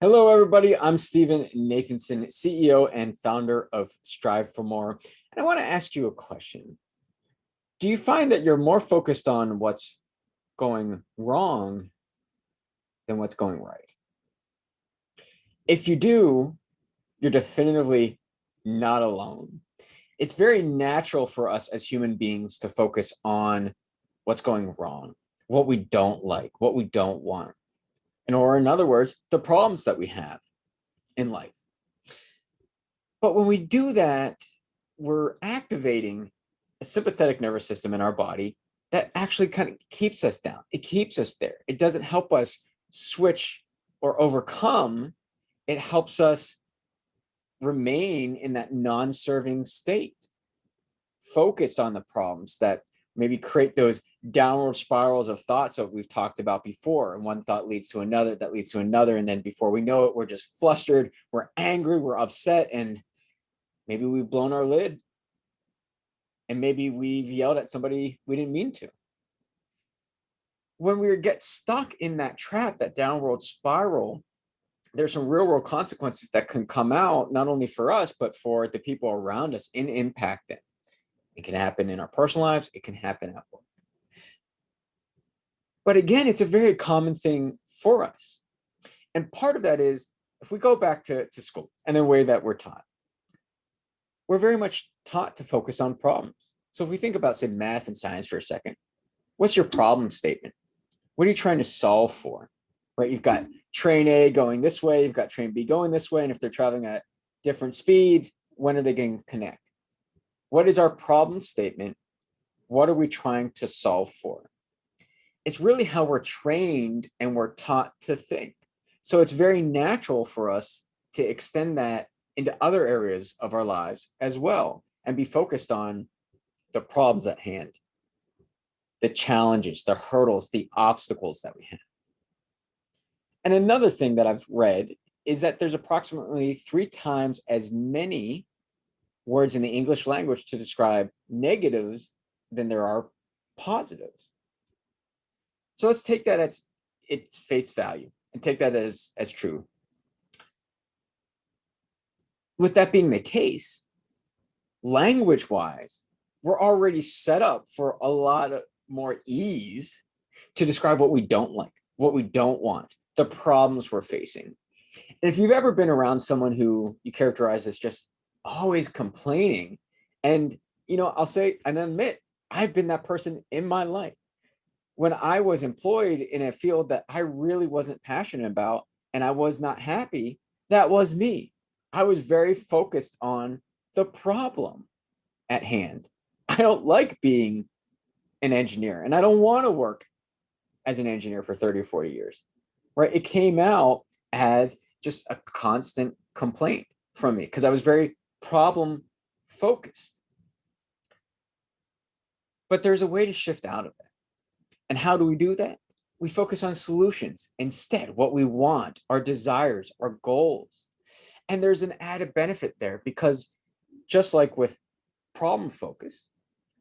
Hello, everybody. I'm Stephen Nathanson, CEO and founder of Strive for More. And I want to ask you a question. Do you find that you're more focused on what's going wrong than what's going right? If you do, you're definitively not alone. It's very natural for us as human beings to focus on what's going wrong, what we don't like, what we don't want, and or in other words, the problems that we have in life. But when we do that, we're activating a sympathetic nervous system in our body that actually kind of keeps us down. It keeps us there. It doesn't help us switch or overcome. It helps us remain in that non-serving state, focused on the problems that maybe create those downward spirals of thoughts that we've talked about before. And one thought leads to another, that leads to another. And then before we know it, we're just flustered, we're angry, we're upset, and maybe we've blown our lid, and maybe we've yelled at somebody we didn't mean to. When we get stuck in that trap, that downward spiral, there's some real world consequences that can come out, not only for us, but for the people around us and impact them. It can happen in our personal lives. It can happen at work. But again, it's a very common thing for us. And part of that is, if we go back to school and the way that we're taught, we're very much taught to focus on problems. So if we think about, say, math and science for a second, what's your problem statement? What are you trying to solve for? Right? You've got train A going this way, you've got train B going this way, and if they're traveling at different speeds, when are they going to connect? What is our problem statement? What are we trying to solve for? It's really how we're trained and we're taught to think. So it's very natural for us to extend that into other areas of our lives as well and be focused on the problems at hand, the challenges, the hurdles, the obstacles that we have. And another thing that I've read is that there's approximately 3 times as many words in the English language to describe negatives than there are positives. So let's take that at its face value and take that as true. With that being the case, language-wise, we're already set up for a lot of more ease to describe what we don't like, what we don't want, the problems we're facing. And if you've ever been around someone who you characterize as just always complaining, and I'll say and admit, I've been that person in my life. When I was employed in a field that I really wasn't passionate about and I was not happy, that was me. I was very focused on the problem at hand. I don't like being an engineer, and I don't want to work as an engineer for 30 or 40 years, right? It came out as just a constant complaint from me because I was very problem focused. But there's a way to shift out of that. And how do we do that? We focus on solutions instead, what we want, our desires, our goals. And there's an added benefit there because just like with problem focus,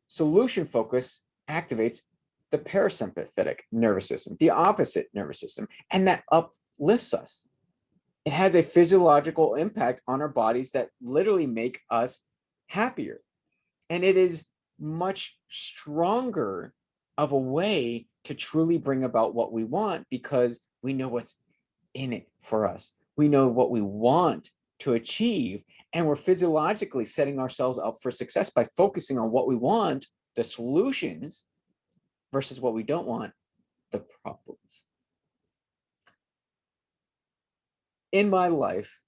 solution focus activates the parasympathetic nervous system, the opposite nervous system, and that uplifts us. It has a physiological impact on our bodies that literally make us happier. And it is much stronger of a way to truly bring about what we want because we know what's in it for us. We know what we want to achieve, and we're physiologically setting ourselves up for success by focusing on what we want, the solutions, versus what we don't want, the problems. In my life,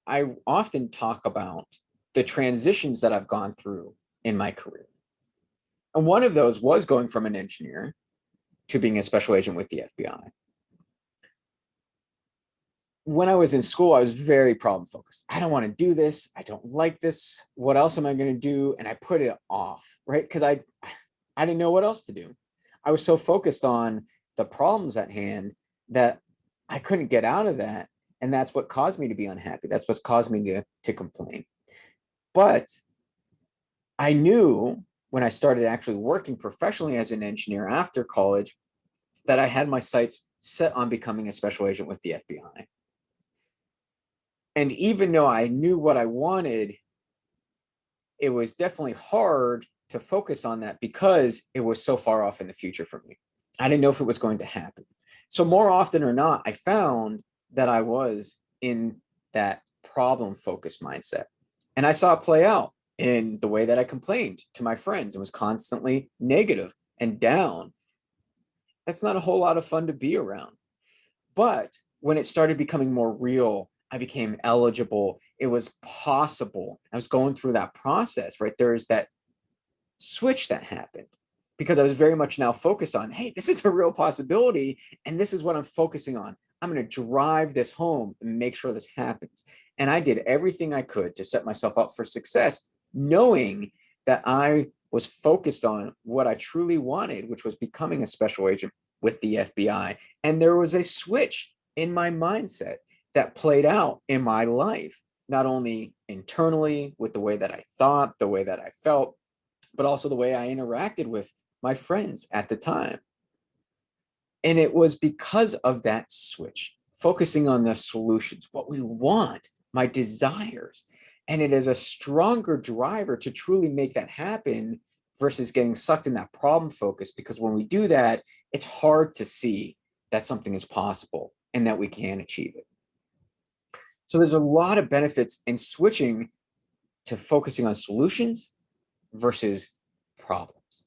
I often talk about the transitions that I've gone through in my career. And one of those was going from an engineer to being a special agent with the FBI. When I was in school, I was very problem focused. I don't want to do this. I don't like this. What else am I going to do? And I put it off, right? Because I didn't know what else to do. I was so focused on the problems at hand that I couldn't get out of that. And that's what caused me to be unhappy. That's what's caused me to complain. But I knew when I started actually working professionally as an engineer after college that I had my sights set on becoming a special agent with the FBI. And even though I knew what I wanted, it was definitely hard to focus on that because it was so far off in the future for me. I didn't know if it was going to happen. So more often or not, I found that I was in that problem focused mindset. And I saw it play out in the way that I complained to my friends and was constantly negative and down. That's not a whole lot of fun to be around. But when it started becoming more real, I became eligible. It was possible. I was going through that process, right? There's that switch that happened because I was very much now focused on, hey, this is a real possibility. And this is what I'm focusing on. I'm going to drive this home and make sure this happens. And I did everything I could to set myself up for success, knowing that I was focused on what I truly wanted, which was becoming a special agent with the FBI. And there was a switch in my mindset that played out in my life, not only internally with the way that I thought, the way that I felt, but also the way I interacted with my friends at the time. And it was because of that switch, focusing on the solutions, what we want, my desires. And it is a stronger driver to truly make that happen versus getting sucked in that problem focus. Because when we do that, it's hard to see that something is possible and that we can achieve it. So there's a lot of benefits in switching to focusing on solutions versus problems.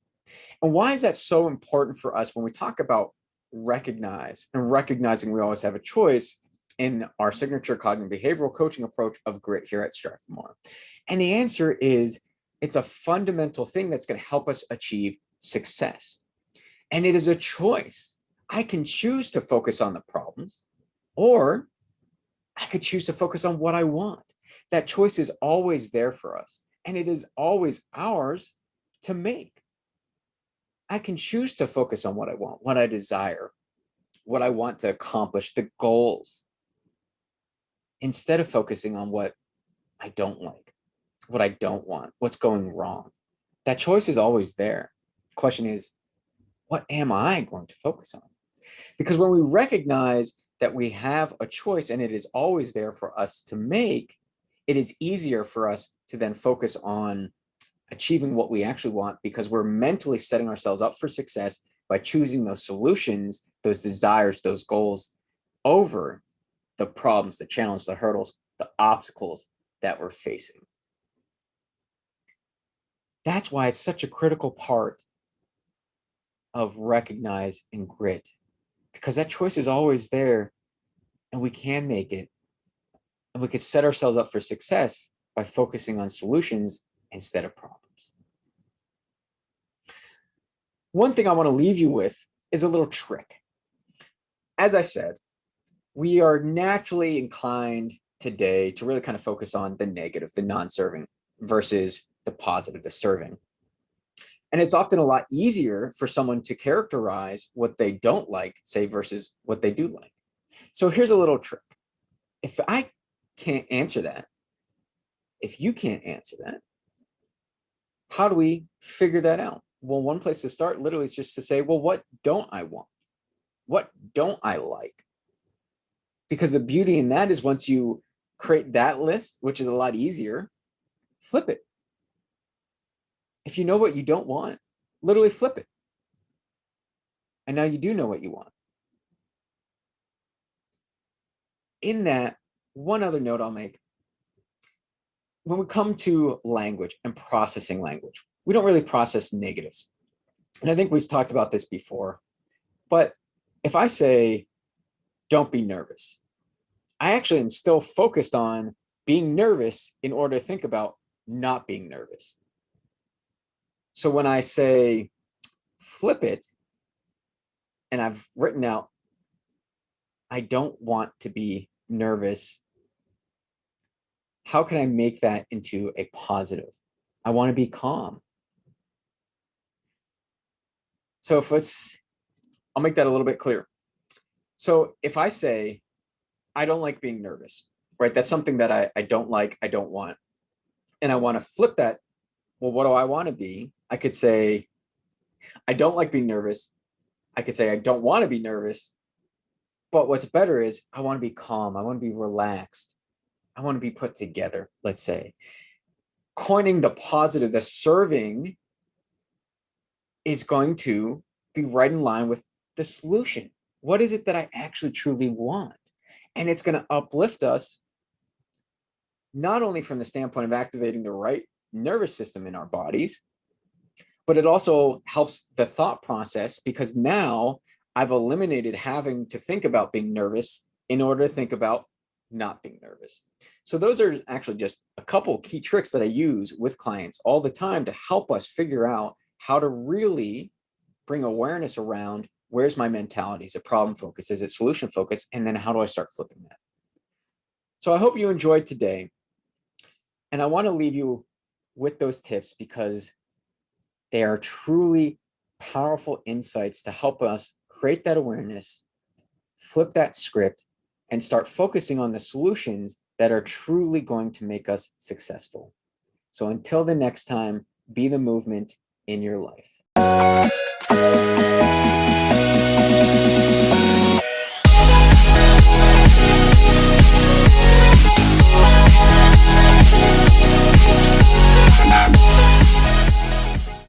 And why is that so important for us when we talk about recognize and recognizing we always have a choice in our signature cognitive behavioral coaching approach of grit here at Strive for More? And the answer is it's a fundamental thing that's going to help us achieve success. And it is a choice. I can choose to focus on the problems, or I could choose to focus on what I want. That choice is always there for us, and it is always ours to make. I can choose to focus on what I want, what I desire, what I want to accomplish, the goals, instead of focusing on what I don't like, what I don't want, what's going wrong. That choice is always there. The question is, what am I going to focus on? Because when we recognize that we have a choice and it is always there for us to make, it is easier for us to then focus on achieving what we actually want, because we're mentally setting ourselves up for success by choosing those solutions, those desires, those goals over the problems, the challenges, the hurdles, the obstacles that we're facing. That's why it's such a critical part of recognize and grit, because that choice is always there and we can make it. And we could set ourselves up for success by focusing on solutions instead of problems. One thing I want to leave you with is a little trick. As I said, we are naturally inclined today to really kind of focus on the negative, the non-serving, versus the positive, the serving. And it's often a lot easier for someone to characterize what they don't like, say, versus what they do like. So here's a little trick. If I can't answer that, if you can't answer that, how do we figure that out? Well, one place to start literally is just to say, well, what don't I want? What don't I like? Because the beauty in that is once you create that list, which is a lot easier, flip it. If you know what you don't want, literally flip it. And now you do know what you want. In that, one other note I'll make. When we come to language and processing language, we don't really process negatives. And I think we've talked about this before. But if I say, don't be nervous, I actually am still focused on being nervous in order to think about not being nervous. So when I say flip it, and I've written out, I don't want to be nervous, how can I make that into a positive? I want to be calm. So I'll make that a little bit clearer. So if I say, I don't like being nervous, right? That's something that I don't like, I don't want. And I want to flip that. Well, what do I want to be? I could say, I don't like being nervous. I could say, I don't want to be nervous. But what's better is I want to be calm. I want to be relaxed. I want to be put together, let's say. Coining the positive, the serving is going to be right in line with the solution. What is it that I actually truly want? And it's going to uplift us, not only from the standpoint of activating the right nervous system in our bodies, but it also helps the thought process, because now I've eliminated having to think about being nervous in order to think about not being nervous. So those are actually just a couple key tricks that I use with clients all the time to help us figure out how to really bring awareness around, where's my mentality? Is it problem focused? Is it solution focused? And then how do I start flipping that? So I hope you enjoyed today. And I want to leave you with those tips because they are truly powerful insights to help us create that awareness, flip that script, and start focusing on the solutions that are truly going to make us successful. So until the next time, be the movement in your life.